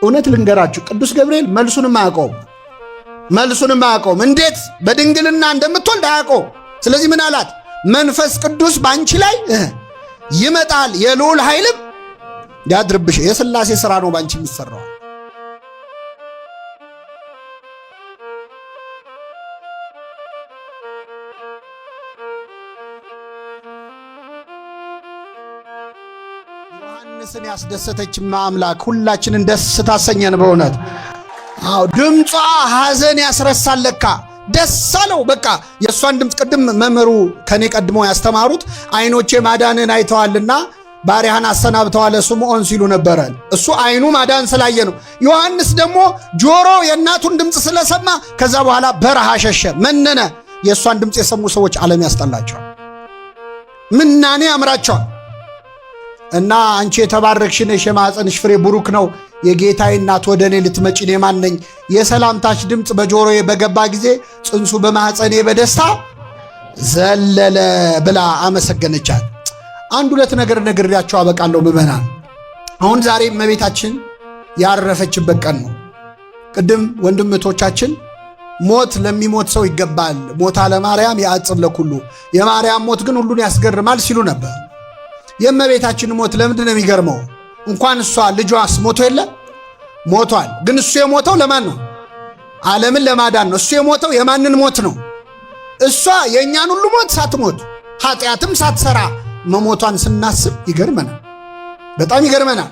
እውነት ልንገራችሁ ቅዱስ ገብርኤል መልሱንም አያውቀውም። እንዴት በድንግልና እንደምትወልድ አያውቀውም። ስለዚህ ምን አላት? መንፈስ ቅዱስ ባንቺ ላይ ይመጣል፣ የልዑል ኃይልም ያድርብሽ። የሥላሴ ሥራ ነው ባንቺ የሚሰራው። ዮሐንስን ያስደሰተች አምላክ ሁላችንን ደስ ታሰኘን በእውነት። አዎ ድምጿ ሐዘን ያስረሳል ለካ። ደስ አለው በቃ የእሷን ድምፅ። ቅድም መምህሩ ከኔ ቀድሞ ያስተማሩት አይኖቼ ማዳንን አይተዋልና ባሪያህን አሰናብተዋል ስምዖን ሲሉ ነበረ። እሱ አይኑ ማዳን ስላየ ነው። ዮሐንስ ደግሞ ጆሮ የእናቱን ድምፅ ስለሰማ ከዛ በኋላ በረሃ ሸሸ፣ መነነ። የእሷን ድምፅ የሰሙ ሰዎች ዓለም ያስጠላቸዋል፣ ምናኔ ያምራቸዋል። እና አንቺ የተባረክሽ ነሽ፣ የማኅፀንሽ ፍሬ ቡሩክ ነው፣ የጌታዬ እናት ወደ እኔ ልትመጪ እኔ ማን ነኝ? የሰላምታሽ ድምፅ በጆሮዬ በገባ ጊዜ ጽንሱ በማኅፀኔ በደስታ ዘለለ ብላ አመሰገነቻት። አንድ ሁለት ነገር ነግሬያቸው አበቃለሁ ምዕመናን። አሁን ዛሬ እመቤታችን ያረፈችበት ቀን ነው። ቅድም ወንድምቶቻችን ሞት ለሚሞት ሰው ይገባል፣ ሞታ ለማርያም ያዕጽብ ለኩሉ፣ የማርያም ሞት ግን ሁሉን ያስገርማል ሲሉ ነበር። የእመቤታችን ሞት ለምንድን ነው የሚገርመው? እንኳን እሷ ልጇስ ሞቶ የለ ሞቷል። ግን እሱ የሞተው ለማን ነው? ዓለምን ለማዳን ነው። እሱ የሞተው የማንን ሞት ነው? እሷ የእኛን ሁሉ ሞት ሳትሞት ኃጢአትም ሳትሰራ መሞቷን ስናስብ ይገርመናል፣ በጣም ይገርመናል።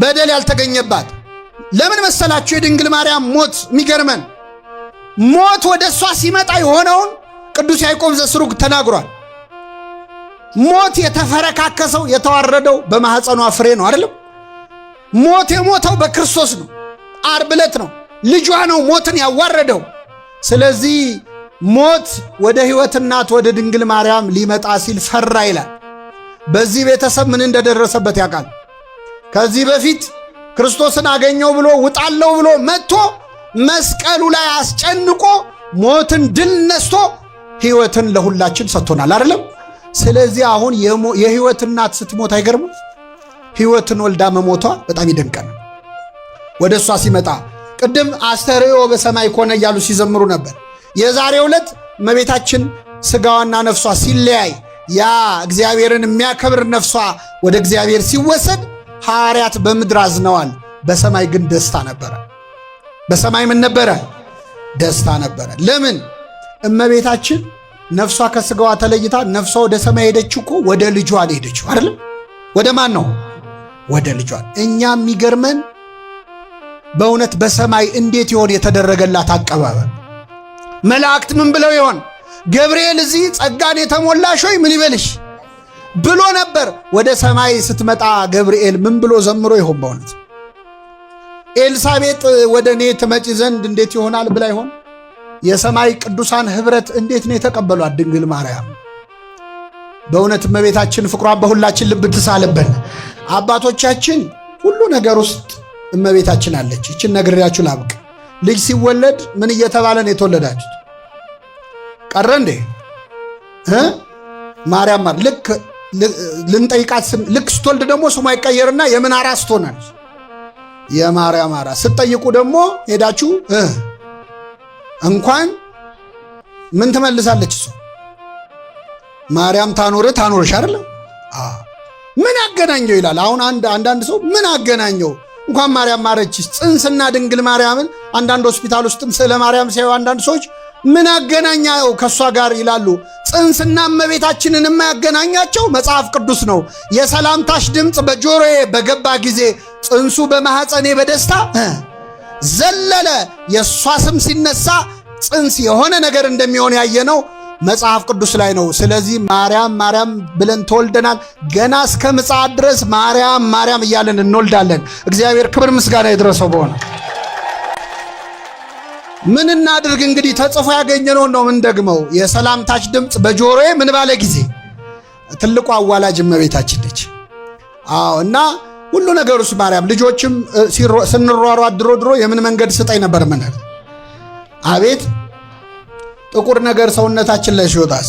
በደል ያልተገኘባት ለምን መሰላችሁ? የድንግል ማርያም ሞት የሚገርመን ሞት ወደ እሷ ሲመጣ የሆነውን ቅዱስ ያዕቆብ ዘስሩግ ተናግሯል። ሞት የተፈረካከሰው የተዋረደው በማኅፀኗ ፍሬ ነው አይደለም? ሞት የሞተው በክርስቶስ ነው። ዓርብ ዕለት ነው። ልጇ ነው ሞትን ያዋረደው። ስለዚህ ሞት ወደ ሕይወት እናት ወደ ድንግል ማርያም ሊመጣ ሲል ፈራ ይላል። በዚህ ቤተሰብ ምን እንደደረሰበት ያውቃል። ከዚህ በፊት ክርስቶስን አገኘው ብሎ ውጣለው ብሎ መጥቶ መስቀሉ ላይ አስጨንቆ ሞትን ድል ነስቶ ሕይወትን ለሁላችን ሰጥቶናል አይደለም? ስለዚህ አሁን የሕይወት እናት ስትሞት አይገርምም? ሕይወትን ወልዳ መሞቷ በጣም ይደንቃል። ወደ እሷ ሲመጣ ቅድም አስተርእዮ በሰማይ ኮነ እያሉ ሲዘምሩ ነበር። የዛሬው ዕለት እመቤታችን ሥጋዋና ነፍሷ ሲለያይ ያ እግዚአብሔርን የሚያከብር ነፍሷ ወደ እግዚአብሔር ሲወሰድ ሐዋርያት በምድር አዝነዋል፣ በሰማይ ግን ደስታ ነበረ። በሰማይ ምን ነበረ? ደስታ ነበረ። ለምን? እመቤታችን ነፍሷ ከሥጋዋ ተለይታ ነፍሷ ወደ ሰማይ ሄደችው እኮ ወደ ልጇ ሄደችው አይደለም? ወደ ማን ነው? ወደ ልጇ። እኛ የሚገርመን በእውነት በሰማይ እንዴት ይሆን የተደረገላት አቀባበል? መላእክት ምን ብለው ይሆን? ገብርኤል እዚህ ጸጋን የተሞላሽ ሆይ ምን ይበልሽ ብሎ ነበር። ወደ ሰማይ ስትመጣ ገብርኤል ምን ብሎ ዘምሮ ይሆን? በእውነት ኤልሳቤጥ ወደ እኔ ትመጪ ዘንድ እንዴት ይሆናል ብላ ይሆን? የሰማይ ቅዱሳን ኅብረት እንዴት ነው የተቀበሏት ድንግል ማርያም? በእውነት እመቤታችን ፍቅሯን በሁላችን ልብ ትሳልብን። አባቶቻችን ሁሉ ነገር ውስጥ እመቤታችን አለች። ይችን ነግሬያችሁ ላብቅ። ልጅ ሲወለድ ምን እየተባለ ነው የተወለዳችሁት? ቀረ እንዴ? ማርያም ልክ ልንጠይቃት ልክ ስትወልድ ደግሞ ስሟ ይቀየርና የምን አራስ ትሆናለች? የማርያም አራስ። ስትጠይቁ ደግሞ ሄዳችሁ እንኳን ምን ትመልሳለች እሷ? ማርያም ታኖርሽ አይደለም? ምን አገናኘው ይላል። አሁን አንዳንድ ሰው ምን አገናኘው እንኳን ማርያም ማረችሽ። ጽንስና ድንግል ማርያምን አንዳንድ ሆስፒታል ውስጥም ስለ ማርያም ሲያዩ አንዳንድ ሰዎች ምን አገናኛው ከሷ ጋር ይላሉ። ጽንስና እመቤታችንን የማያገናኛቸው መጽሐፍ ቅዱስ ነው። የሰላምታሽ ድምፅ በጆሮዬ በገባ ጊዜ ጽንሱ በማኅፀኔ በደስታ ዘለለ። የእሷ ስም ሲነሳ ጽንስ የሆነ ነገር እንደሚሆን ያየነው መጽሐፍ ቅዱስ ላይ ነው። ስለዚህ ማርያም ማርያም ብለን ተወልደናል። ገና እስከ ምጽአት ድረስ ማርያም ማርያም እያለን እንወልዳለን። እግዚአብሔር ክብር ምስጋና ይድረሰው። በሆነ ምን እናድርግ እንግዲህ? ተጽፎ ያገኘነው ነው ምን ደግመው። የሰላምታች ድምፅ በጆሮዬ ምን ባለ ጊዜ። ትልቁ አዋላጅ እመቤታችን ነች። እና ሁሉ ነገር ውስጥ ማርያም። ልጆችም ስንሯሯጥ ድሮ የምን መንገድ ስጠኝ ነበር ምንል። አቤት ጥቁር ነገር ሰውነታችን ላይ ሲወጣስ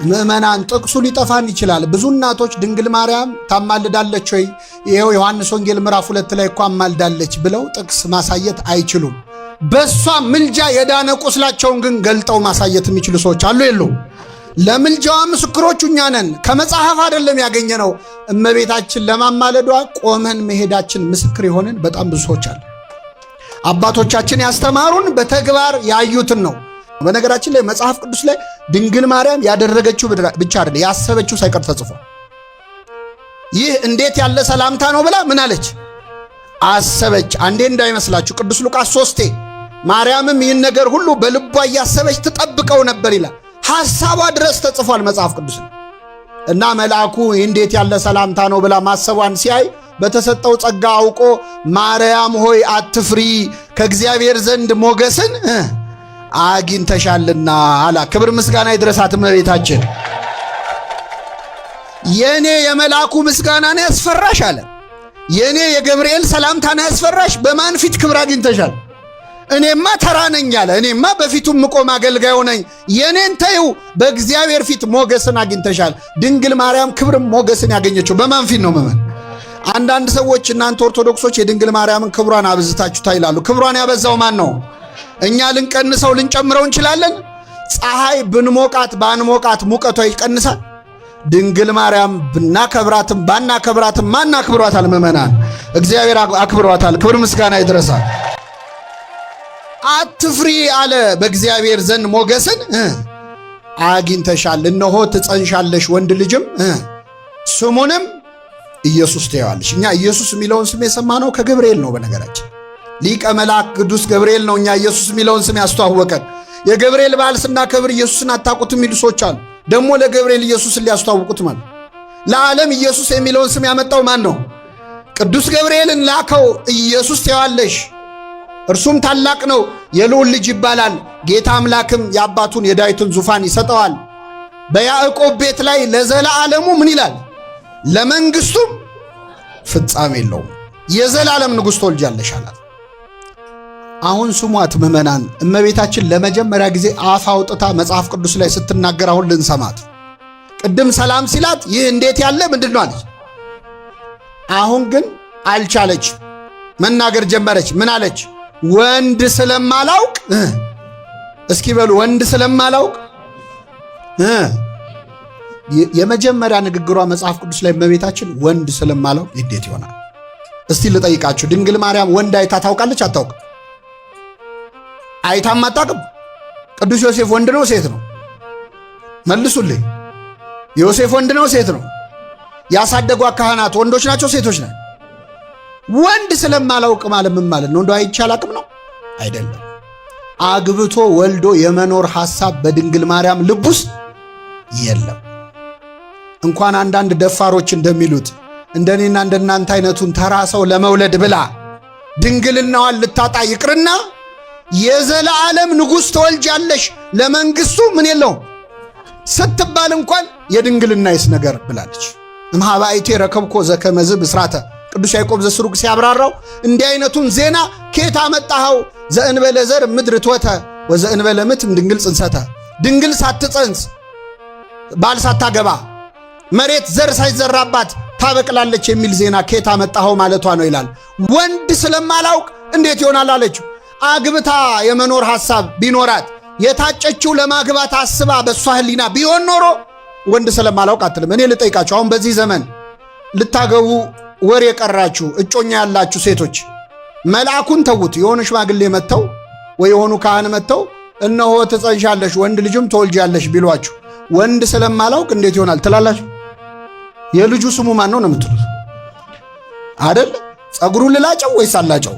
ምእመናን ጥቅሱ ሊጠፋን ይችላል። ብዙ እናቶች ድንግል ማርያም ታማልዳለች ወይ ይሄው ዮሐንስ ወንጌል ምዕራፍ 2 ላይ እኮ አማልዳለች ብለው ጥቅስ ማሳየት አይችሉም። በሷ ምልጃ የዳነ ቁስላቸውን ግን ገልጠው ማሳየት የሚችሉ ሰዎች አሉ የሉም? ለምልጃዋ ምስክሮቹ እኛ ነን። ከመጽሐፍ አይደለም ያገኘነው። እመቤታችን ለማማለዷ ቆመን መሄዳችን ምስክር የሆንን በጣም ብዙ ሰዎች አሉ። አባቶቻችን ያስተማሩን በተግባር ያዩትን ነው። በነገራችን ላይ መጽሐፍ ቅዱስ ላይ ድንግል ማርያም ያደረገችው ብቻ አይደለም ያሰበችው ሳይቀር ተጽፏል። ይህ እንዴት ያለ ሰላምታ ነው ብላ ምን አለች? አሰበች። አንዴ እንዳይመስላችሁ ቅዱስ ሉቃስ 3 ማርያምም ይህን ነገር ሁሉ በልቧ እያሰበች ትጠብቀው ነበር ይላል። ሐሳቧ ድረስ ተጽፏል መጽሐፍ ቅዱስ እና መልአኩ እንዴት ያለ ሰላምታ ነው ብላ ማሰቧን ሲያይ በተሰጠው ጸጋ አውቆ ማርያም ሆይ አትፍሪ ከእግዚአብሔር ዘንድ ሞገስን አግኝተሻልና አላ። ክብር ምስጋና ይድረሳት እመቤታችን። የኔ የመልአኩ ምስጋና ነው ያስፈራሽ አለ። የኔ የገብርኤል ሰላምታ ነው ያስፈራሽ? በማን ፊት ክብር አግኝተሻል? እኔማ ተራ ነኝ አለ። እኔማ በፊቱም ምቆም አገልጋዩ ነኝ። የኔን ተይው፣ በእግዚአብሔር ፊት ሞገስን አግኝተሻል። ድንግል ማርያም ክብርም ሞገስን ያገኘችው በማን ፊት ነው? መመን አንዳንድ ሰዎች እናንተ ኦርቶዶክሶች የድንግል ማርያምን ክብሯን አብዝታችሁ ታይላሉ። ክብሯን ያበዛው ማን ነው? እኛ ልንቀንሰው ልንጨምረው እንችላለን። ፀሐይ ብንሞቃት ባንሞቃት ሙቀቷ ይቀንሳል። ድንግል ማርያም ብናከብራትም ባናከብራትም ማን አክብሯታል? መመናን እግዚአብሔር አክብሯታል። ክብር ምስጋና ይድረሳል። አትፍሪ አለ። በእግዚአብሔር ዘንድ ሞገስን አግኝተሻል። እነሆ ትጸንሻለሽ ወንድ ልጅም ስሙንም ኢየሱስ ትይዋለሽ። እኛ ኢየሱስ የሚለውን ስም የሰማነው ከገብርኤል ነው። በነገራችን ሊቀ መላእክት ቅዱስ ገብርኤል ነው እኛ ኢየሱስ የሚለውን ስም ያስተዋወቀን። የገብርኤል በዓል ስናከብር ኢየሱስን አታውቁት የሚሉ ሰዎች አሉ። ደግሞ ለገብርኤል ኢየሱስን ሊያስተዋውቁት ማለት ለዓለም ኢየሱስ የሚለውን ስም ያመጣው ማን ነው? ቅዱስ ገብርኤልን ላከው። ኢየሱስ ትይዋለሽ፣ እርሱም ታላቅ ነው፣ የልዑል ልጅ ይባላል። ጌታ አምላክም የአባቱን የዳዊትን ዙፋን ይሰጠዋል። በያዕቆብ ቤት ላይ ለዘላለሙ ምን ይላል? ለመንግስቱም ፍጻሜ የለውም። የዘላለም ንጉሥ ትወልጃለሽ አላት። አሁን ስሟት ምዕመናን፣ እመቤታችን ለመጀመሪያ ጊዜ አፍ አውጥታ መጽሐፍ ቅዱስ ላይ ስትናገር አሁን ልንሰማት። ቅድም ሰላም ሲላት ይህ እንዴት ያለ ምንድን ነው አለች። አሁን ግን አልቻለች፣ መናገር ጀመረች። ምን አለች? ወንድ ስለማላውቅ። እስኪ በሉ ወንድ ስለማላውቅ። የመጀመሪያ ንግግሯ መጽሐፍ ቅዱስ ላይ እመቤታችን ወንድ ስለማላውቅ እንዴት ይሆናል? እስቲ ልጠይቃችሁ፣ ድንግል ማርያም ወንድ አይታ ታውቃለች? አታውቅም? አይታም አታውቅም? ቅዱስ ዮሴፍ ወንድ ነው ሴት ነው? መልሱልኝ። ዮሴፍ ወንድ ነው ሴት ነው? ያሳደጓ ካህናት ወንዶች ናቸው ሴቶች ናቸው? ወንድ ስለማላውቅ ማለት ምን ማለት ነው? እንደው አይቼ አላውቅም ነው? አይደለም። አግብቶ ወልዶ የመኖር ሐሳብ በድንግል ማርያም ልብ ውስጥ የለም። እንኳን አንዳንድ ደፋሮች እንደሚሉት እንደኔና እንደናንተ አይነቱን ተራ ሰው ለመውለድ ብላ ድንግልናዋን ልታጣ ይቅርና የዘላለም ንጉሥ ትወልጃለሽ ለመንግስቱ ምን የለውም ስትባል እንኳን የድንግልናይስ ነገር ብላለች። እምሃባይቴ ረከብኮ ዘከመዝ ብስራተ ቅዱስ ያዕቆብ ዘስሩግ ሲያብራራው እንዲህ አይነቱን ዜና ከየት አመጣኸው? ዘእንበለ ዘር ምድር ትወተ ወዘእንበለ ምትም ድንግል ጽንሰተ። ድንግል ሳትጸንስ ባል ሳታገባ መሬት ዘር ሳይዘራባት ታበቅላለች የሚል ዜና ከየት አመጣኸው ማለቷ ነው ይላል። ወንድ ስለማላውቅ እንዴት ይሆናል አለችው። አግብታ የመኖር ሐሳብ ቢኖራት የታጨችው ለማግባት አስባ በሷ ህሊና ቢሆን ኖሮ ወንድ ስለማላውቅ አትልም። እኔ ልጠይቃችሁ፣ አሁን በዚህ ዘመን ልታገቡ ወር የቀራችሁ እጮኛ ያላችሁ ሴቶች መልአኩን ተዉት፣ የሆኑ ሽማግሌ መጥተው ወይ የሆኑ ካህን መጥተው እነሆ ትጸንሻለሽ ወንድ ልጅም ትወልጃለሽ ቢሏችሁ ወንድ ስለማላውቅ እንዴት ይሆናል ትላላችሁ? የልጁ ስሙ ማን ነው ነው የምትሉት አይደል? ጸጉሩን ልላጨው ወይስ አላጨው?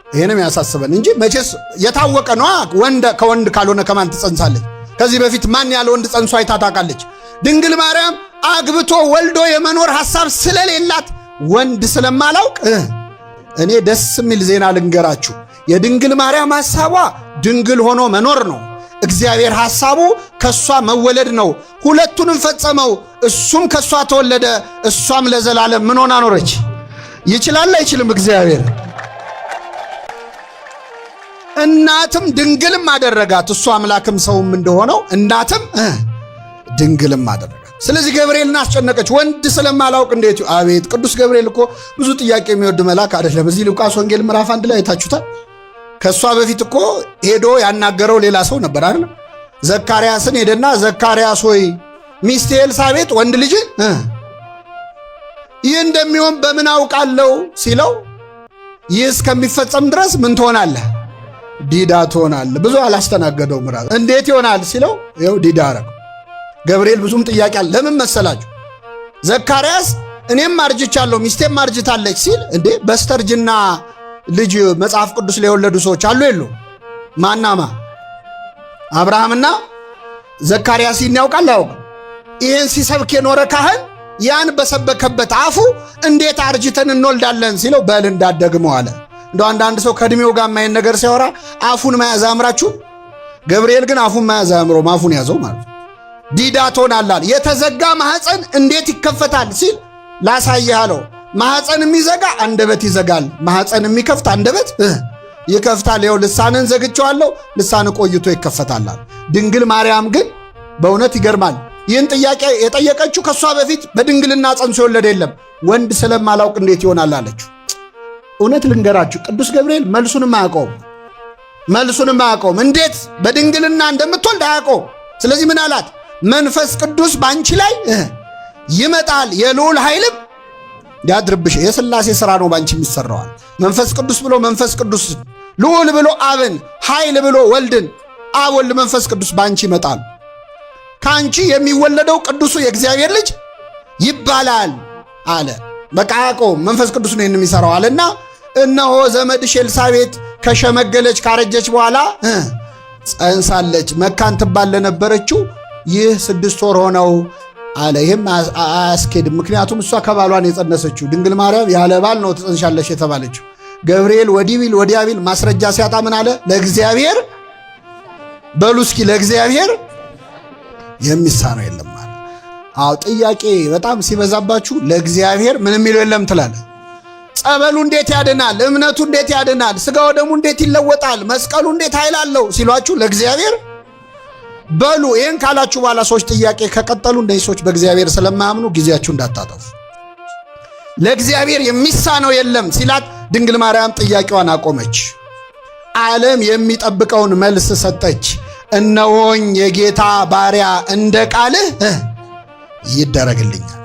ይሄንም ያሳስበን እንጂ መቼስ የታወቀ ነው። ወንድ ከወንድ ካልሆነ ከማን ትጸንሳለች? ከዚህ በፊት ማን ያለ ወንድ ጸንሶ አይታ ታውቃለች? ድንግል ማርያም አግብቶ ወልዶ የመኖር ሐሳብ ስለሌላት ወንድ ስለማላውቅ እኔ ደስ የሚል ዜና ልንገራችሁ። የድንግል ማርያም ሐሳቧ ድንግል ሆኖ መኖር ነው። እግዚአብሔር ሐሳቡ ከሷ መወለድ ነው። ሁለቱንም ፈጸመው። እሱም ከሷ ተወለደ፣ እሷም ለዘላለም ምን ሆና ኖረች? ይችላል አይችልም? እግዚአብሔር እናትም ድንግልም አደረጋት። እሱ አምላክም ሰውም እንደሆነው እናትም ድንግልም አደረጋት። ስለዚህ ገብርኤልን አስጨነቀች። ወንድ ስለማላውቅ እንዴት? አቤት! ቅዱስ ገብርኤል እኮ ብዙ ጥያቄ የሚወድ መልአክ አይደለም። እዚህ ሉቃስ ወንጌል ምዕራፍ 1 ላይ አይታችሁታል። ከእሷ በፊት እኮ ሄዶ ያናገረው ሌላ ሰው ነበር አይደል? ዘካርያስን ሄደና ዘካርያስ ሆይ ሚስቴ ኤልሳቤጥ ወንድ ልጅ ይህ እንደሚሆን በምን አውቃለሁ ሲለው ይህ እስከሚፈጸም ድረስ ምን ትሆናለህ? ዲዳ ትሆናለህ። ብዙ አላስተናገደውም። ራሱ እንዴት ይሆናል ሲለው ይኸው ዲዳ አረገው። ገብርኤል ብዙም ጥያቄ አለ። ለምን መሰላችሁ? ዘካርያስ እኔም አርጅቻለሁ ሚስቴም አርጅታለች ሲል እንዴ በስተርጅና ልጅ መጽሐፍ ቅዱስ ላይ የወለዱ ሰዎች አሉ የሉ? ማናማ? አብርሃምና ዘካርያስ ያውቃል አያውቅም? ይህን ሲሰብክ የኖረ ካህን ያን በሰበከበት አፉ እንዴት አርጅተን እንወልዳለን ሲለው በል እንዳትደግመው አለ። እንደ አንዳንድ ሰው ከእድሜው ጋር የማይን ነገር ሲያወራ አፉን መያዝ አያምራችሁ? ገብርኤል ግን አፉን መያዝ አያምረውም፣ አፉን ያዘው ማለት ነው። ዲዳ ትሆናለህ። የተዘጋ ማህፀን እንዴት ይከፈታል ሲል ላሳይህ አለው። ማህፀን የሚዘጋ አንደበት ይዘጋል፣ ማህፀን የሚከፍት አንደበት ይከፍታል። ይኸው ልሳንን ዘግቼዋለሁ፣ ልሳን ቆይቶ ይከፈታል። ድንግል ማርያም ግን በእውነት ይገርማል። ይህን ጥያቄ የጠየቀችው ከእሷ በፊት በድንግልና ጸንሶ የወለደ የለም። ወንድ ስለማላውቅ እንዴት ይሆናል አለችው። እውነት ልንገራችሁ ቅዱስ ገብርኤል መልሱንም አያውቀውም። እንዴት በድንግልና እንደምትወልድ አያውቀውም። ስለዚህ ምን አላት? መንፈስ ቅዱስ በአንቺ ላይ ይመጣል፣ የልዑል ኃይልም ያድርብሽ። የሥላሴ ሥራ ነው በአንቺ የሚሠራዋል። መንፈስ ቅዱስ ብሎ መንፈስ ቅዱስ፣ ልዑል ብሎ አብን፣ ኃይል ብሎ ወልድን፣ አብ ወልድ መንፈስ ቅዱስ በአንቺ ይመጣል። ከአንቺ የሚወለደው ቅዱሱ የእግዚአብሔር ልጅ ይባላል አለ። በቃ አያውቀውም። መንፈስ ቅዱስ ነው የሚሠራው አለና እነሆ ዘመድሽ ኤልሳቤጥ ከሸመገለች ካረጀች በኋላ ጸንሳለች። መካን ትባል ለነበረችው ይህ 6 ወር ሆነው አለ። ይህም አያስኬድም። ምክንያቱም እሷ ከባሏን የጸነሰችው ድንግል ማርያም ያለ ባል ነው ትጸንሻለሽ የተባለችው። ገብርኤል ወዲህ ቢል ወዲያ ቢል ማስረጃ ሲያጣ ምን አለ? ለእግዚአብሔር በሉ እስኪ ለእግዚአብሔር የሚሳነው የለም ማለት። አዎ ጥያቄ በጣም ሲበዛባችሁ ለእግዚአብሔር ምን የሚለው የለም ትላለ። ጸበሉ እንዴት ያድናል? እምነቱ እንዴት ያድናል? ስጋው ደሙ እንዴት ይለወጣል? መስቀሉ እንዴት ኃይል አለው ሲሏችሁ ለእግዚአብሔር በሉ። ይህን ካላችሁ በኋላ ሰዎች ጥያቄ ከቀጠሉ እነዚህ ሰዎች በእግዚአብሔር ስለማያምኑ ጊዜያችሁ እንዳታጠፉ። ለእግዚአብሔር የሚሳነው የለም ሲላት ድንግል ማርያም ጥያቄዋን አቆመች። ዓለም የሚጠብቀውን መልስ ሰጠች። እነሆኝ የጌታ ባሪያ እንደ ቃልህ ይደረግልኛል።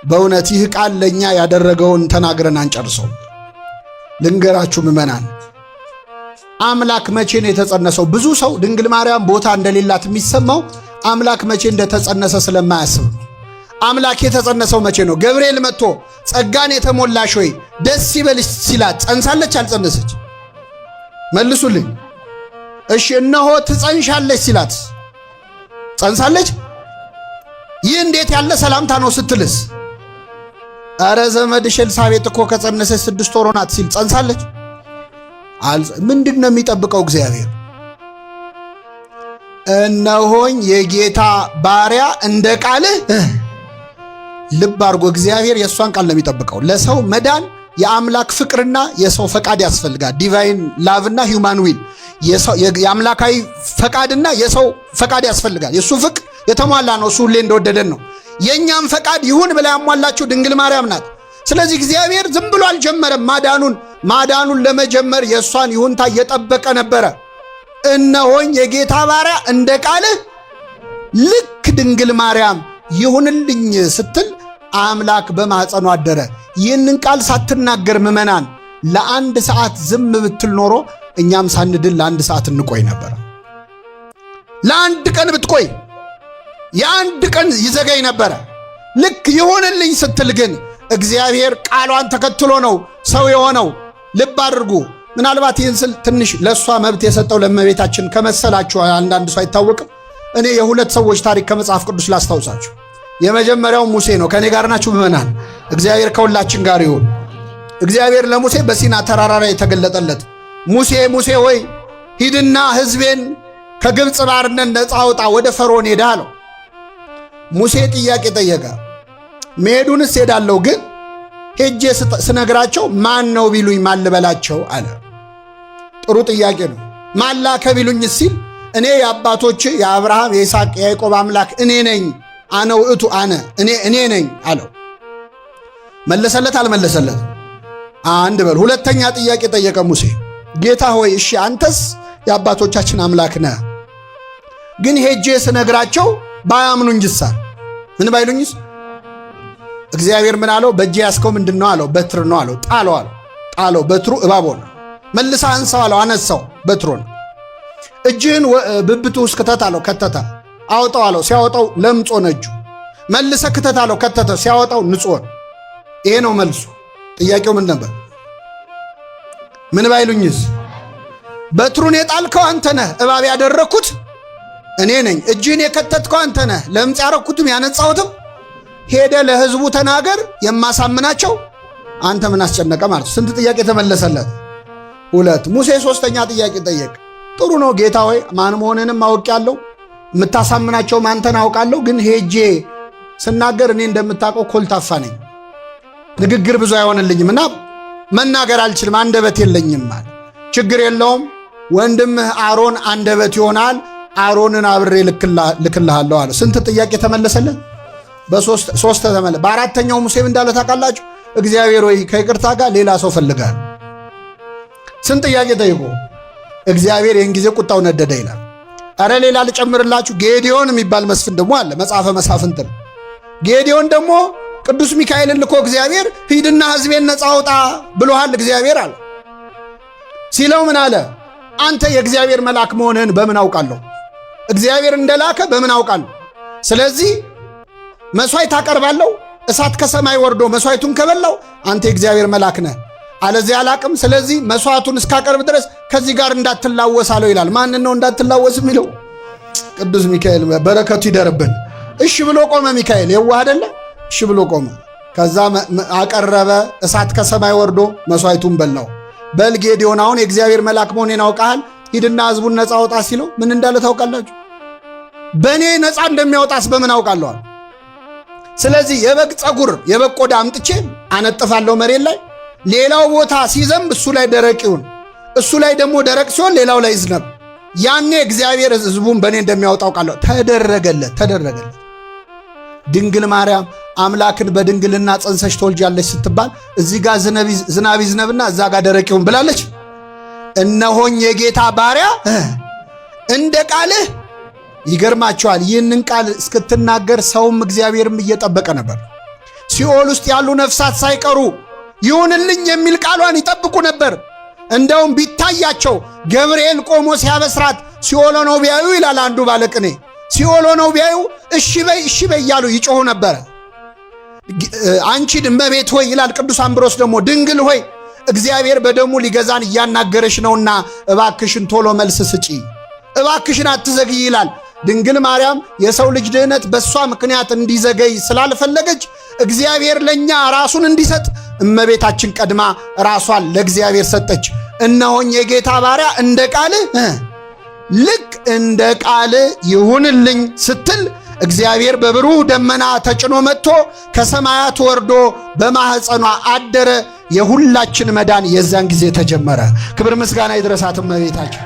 በእውነት ይህ ቃል ለእኛ ያደረገውን ተናግረን አንጨርሰው። ልንገራችሁ ምእመናን፣ አምላክ መቼ ነው የተጸነሰው? ብዙ ሰው ድንግል ማርያም ቦታ እንደሌላት የሚሰማው አምላክ መቼ እንደተጸነሰ ስለማያስብ ነው። አምላክ የተጸነሰው መቼ ነው? ገብርኤል መጥቶ ጸጋን የተሞላሽ ሆይ ደስ ይበልሽ ሲላት ጸንሳለች አልጸነሰች? መልሱልኝ። እሺ እነሆ ትጸንሻለች ሲላት ጸንሳለች? ይህ እንዴት ያለ ሰላምታ ነው ስትልስ? አረ ዘመድሽ ኤልሳቤጥ እኮ ከጸነሰች 6 ወር ሆናት ሲል ጸንሳለች? ምንድን ነው የሚጠብቀው እግዚአብሔር? እነሆኝ የጌታ ባሪያ እንደ ቃልህ። ልብ አድርጎ እግዚአብሔር የእሷን ቃል ነው የሚጠብቀው። ለሰው መዳን የአምላክ ፍቅርና የሰው ፈቃድ ያስፈልጋል። ዲቫይን ላቭና ሂውማን ዊል፣ የአምላካዊ ፈቃድና የሰው ፈቃድ ያስፈልጋል። የእሱ ፍቅር የተሟላ ነው። እሱ ሁሌ እንደወደደን ነው። የእኛም ፈቃድ ይሁን ብላ ያሟላችሁ ድንግል ማርያም ናት። ስለዚህ እግዚአብሔር ዝም ብሎ አልጀመረም። ማዳኑን ለመጀመር የእሷን ይሁንታ እየጠበቀ ነበረ። እነሆኝ የጌታ ባሪያ እንደ ቃልህ። ልክ ድንግል ማርያም ይሁንልኝ ስትል አምላክ በማኅፀኗ አደረ። ይህንን ቃል ሳትናገር ምእመናን ለአንድ ሰዓት ዝም ብትል ኖሮ እኛም ሳንድን ለአንድ ሰዓት እንቆይ ነበር። ለአንድ ቀን ብትቆይ የአንድ ቀን ይዘገይ ነበረ። ልክ ይሁንልኝ ስትል ግን እግዚአብሔር ቃሏን ተከትሎ ነው ሰው የሆነው። ልብ አድርጉ። ምናልባት ይህን ስል ትንሽ ለእሷ መብት የሰጠው ለእመቤታችን ከመሰላችሁ አንዳንድ ሰው አይታወቅም። እኔ የሁለት ሰዎች ታሪክ ከመጽሐፍ ቅዱስ ላስታውሳችሁ። የመጀመሪያው ሙሴ ነው። ከእኔ ጋር ናችሁ ምእመናን? እግዚአብሔር ከሁላችን ጋር ይሁን። እግዚአብሔር ለሙሴ በሲና ተራራ ላይ የተገለጠለት ሙሴ ሙሴ ሆይ ሂድና ሕዝቤን ከግብፅ ባርነት ነፃ አውጣ፣ ወደ ፈርዖን ሄዳ አለው። ሙሴ ጥያቄ ጠየቀ። መሄዱንስ ሄዳለሁ፣ ግን ሄጄ ስነግራቸው ማን ነው ቢሉኝ ማን ልበላቸው አለ። ጥሩ ጥያቄ ነው። ማን ላከ ቢሉኝ ሲል እኔ የአባቶች የአብርሃም የይስሐቅ የያዕቆብ አምላክ እኔ ነኝ፣ አነ ውእቱ አነ እኔ ነኝ አለው። መለሰለት አልመለሰለት? አንድ በል። ሁለተኛ ጥያቄ ጠየቀ ሙሴ። ጌታ ሆይ እሺ አንተስ የአባቶቻችን አምላክ ነህ፣ ግን ሄጄ ስነግራቸው ባያምኑኝሳ? ምን ባይሉኝስ? እግዚአብሔር ምን አለው? በእጄ ያስከው ምንድን ነው አለው? በትር ነው አለው። ጣለው አለው። ጣለው። በትሩ እባብ ሆነ። መልሳ አንሳው አለው። አነሳው። በትሩን። እጅህን ብብቱ ውስጥ ክተት አለው። ከተተ። አውጣው አለው። ሲያወጣው ለምጾ ሆነ እጁ። መልሰ ክተት አለው። ከተተ። ሲያወጣው ንጹሕ ሆነ። ይሄ ነው መልሱ። ጥያቄው ምን ነበር? ምን ባይሉኝስ? በትሩን የጣልከው አንተ ነህ፣ እባብ ያደረግኩት እኔ ነኝ። እጅህን የከተትከው አንተ ነህ፣ ለምጽ ያረግኩትም ያነጻሁትም። ሄደ ለህዝቡ ተናገር፣ የማሳምናቸው አንተ ምን አስጨነቀ ማለት። ስንት ጥያቄ ተመለሰለት? ሁለት። ሙሴ ሶስተኛ ጥያቄ ጠየቅ። ጥሩ ነው ጌታ ሆይ ማን መሆንንም አውቄያለሁ፣ የምታሳምናቸው አንተን አውቃለሁ፣ ግን ሄጄ ስናገር እኔ እንደምታውቀው ኮልታፋ ነኝ፣ ንግግር ብዙ አይሆንልኝም እና መናገር አልችልም፣ አንደበት የለኝም ማለት። ችግር የለውም ወንድምህ አሮን አንደበት ይሆናል፣ አሮንን አብሬ ልክልሃለሁ አለ። ስንት ጥያቄ ተመለሰለት? በሶስት ተመለሰ። በአራተኛው ሙሴ እንዳለ ታውቃላችሁ? እግዚአብሔር ወይ ከይቅርታ ጋር ሌላ ሰው ፈልጋል። ስንት ጥያቄ ጠይቆ እግዚአብሔር ይህን ጊዜ ቁጣው ነደደ ይላል። አረ ሌላ ልጨምርላችሁ። ጌዲዮን የሚባል መስፍን ደግሞ አለ፣ መጽሐፈ መሳፍንት ነው። ጌዲዮን ደግሞ ቅዱስ ሚካኤልን ልኮ እግዚአብሔር ሂድና ሕዝቤን ነፃ አውጣ ብሎሃል እግዚአብሔር አለ። ሲለው ምን አለ? አንተ የእግዚአብሔር መልአክ መሆንህን በምን አውቃለሁ? እግዚአብሔር እንደላከ በምን አውቃለሁ? ስለዚህ መስዋዕት አቀርባለሁ፣ እሳት ከሰማይ ወርዶ መስዋዕቱን ከበላው አንተ የእግዚአብሔር መልአክ ነህ፣ አለዚህ አላቅም። ስለዚህ መስዋዕቱን እስካቀርብ ድረስ ከዚህ ጋር እንዳትላወስ አለው ይላል። ማንን ነው እንዳትላወስ የሚለው? ቅዱስ ሚካኤል በረከቱ ይደርብን። እሺ ብሎ ቆመ ሚካኤል። የዋህ አይደለ? እሺ ብሎ ቆመ። ከዛ አቀረበ፣ እሳት ከሰማይ ወርዶ መስዋዕቱን በላው። በል ጌዲዮን አሁን የእግዚአብሔር መልአክ መሆኔን አውቃል፣ ሂድና ህዝቡን ነፃ አውጣ ሲለው ምን እንዳለ ታውቃላችሁ? በእኔ ነፃ እንደሚያወጣስ በምን አውቃለሁ? ስለዚህ የበግ ፀጉር የበግ ቆዳ አምጥቼ አነጥፋለሁ መሬት ላይ፣ ሌላው ቦታ ሲዘንብ እሱ ላይ ደረቅ ይሁን፣ እሱ ላይ ደግሞ ደረቅ ሲሆን ሌላው ላይ ይዝነብ። ያኔ እግዚአብሔር ህዝቡን በእኔ እንደሚያወጣ አውቃለሁ። ተደረገለት። ድንግል ማርያም አምላክን በድንግልና ጸንሰሽ ትወልጃለሽ ስትባል እዚህ ጋር ዝናብ ይዝነብና እዛ ጋር ደረቅ ይሁን ብላለች። እነሆኝ የጌታ ባሪያ እንደ ቃልህ። ይገርማቸዋል። ይህንን ቃል እስክትናገር ሰውም እግዚአብሔርም እየጠበቀ ነበር። ሲኦል ውስጥ ያሉ ነፍሳት ሳይቀሩ ይሁንልኝ የሚል ቃሏን ይጠብቁ ነበር። እንደውም ቢታያቸው ገብርኤል ቆሞ ሲያበስራት ሲኦል ሆነው ቢያዩ ይላል አንዱ ባለቅኔ፣ ሲኦል ሆነው ቢያዩ እሺ በይ እያሉ ይጮሁ ነበር። አንቺ እመቤት ሆይ ይላል ቅዱስ አምብሮስ ደግሞ ድንግል ሆይ እግዚአብሔር በደሙ ሊገዛን እያናገረሽ ነውና እባክሽን ቶሎ መልስ ስጪ፣ እባክሽን አትዘግይ ይላል። ድንግል ማርያም የሰው ልጅ ድህነት በእሷ ምክንያት እንዲዘገይ ስላልፈለገች እግዚአብሔር ለእኛ ራሱን እንዲሰጥ እመቤታችን ቀድማ ራሷን ለእግዚአብሔር ሰጠች። እነሆኝ የጌታ ባሪያ እንደ ቃልህ ልክ እንደ ቃልህ ይሁንልኝ ስትል እግዚአብሔር በብሩህ ደመና ተጭኖ መጥቶ ከሰማያት ወርዶ በማኅፀኗ አደረ። የሁላችን መዳን የዛን ጊዜ ተጀመረ። ክብር ምስጋና ይድረሳት እመቤታችን።